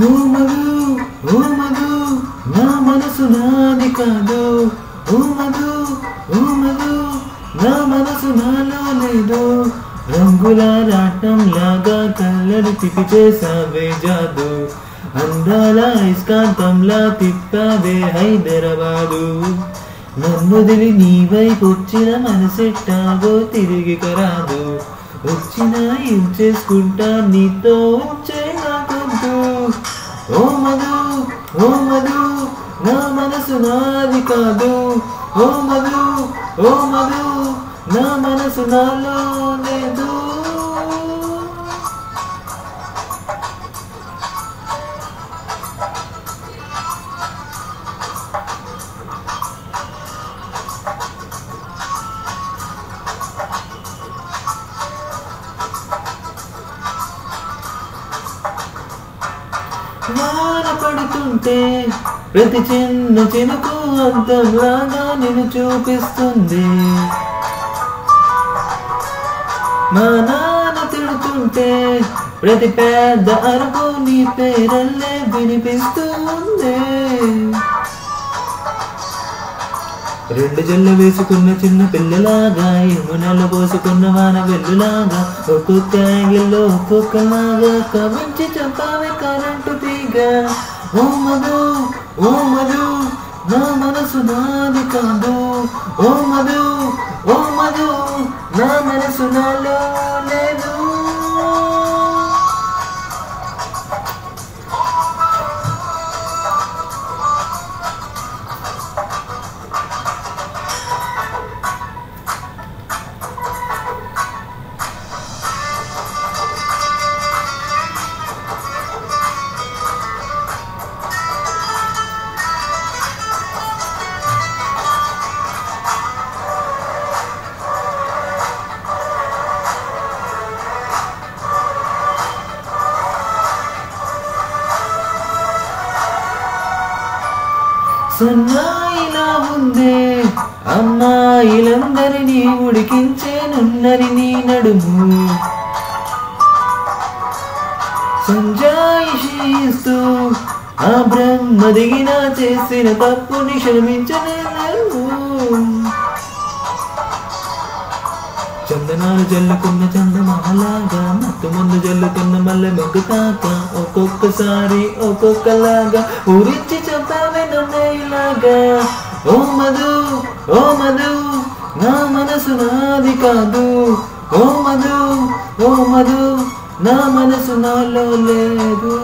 ఓ మధు ఓ మధు నా మనసు నాది కాదు ఓ మధు ఓ మధు నా మనసు నాలో లేదు రంగుల రాటం లాగా కళ్ళని తిప్పి చేసావే జాదు అందాల ఇస్కాంతంలా తిప్పావే హైదరాబాదు నన్నుదిలి నీ వైపు వచ్చిన మనసెట్టాగో తిరిగి కరాదు వచ్చినా ఏం చేసుకుంటా నీతో వచ్చే నాకొద్దు ఓ మధు ఓ మధు నా మనసు నాది కాదు ఓ మధు ఓ మధు నా మనసు నాలో లేదు వాన పడుతుంటే ప్రతి చిన్న చినుకు అద్దంలాగా నిన్ను చూపిస్తుంది మా నాన్న తిడుతుంటే ప్రతి పెద్ద అరుపు నీ పేరల్లే వినిపిస్తుంది రెండు జల్లు వేసుకున్న చిన్న పిల్లలాగా యమునలు పోసుకున్న వాన వెల్లులాగా ఒక్కొక్క యాంగిల్లో ఒక్కొక్కలాగా కవించి చంపావే కరెంటు తీగ ఓ మధు ఓ మధు నా మనసు నాది కాదు ఓ మధు ఓ మధు నా మనసు నాలో లేదు సన్నాయిలా ఉందే అమ్మాయిలందరినీ ఉడికించే నున్నరి నీ నడుము సంజాయిషిస్తూ ఆ బ్రహ్మ దిగిన చేసిన తప్పుని క్షమించలేవు చందనాలు జల్లుకున్న చందమాలాగా మత్తు ముందు జల్లుకున్న మల్లె మొగ్గు తాక ఒక్కొక్కసారి ఒక్కొక్కలాగా ఊరించి చంపావే నన్నేలాగా ఓ మధు ఓ మధు నా మనసు నాది కాదు ఓ మధు ఓ మధు నా మనసు నాలో లేదు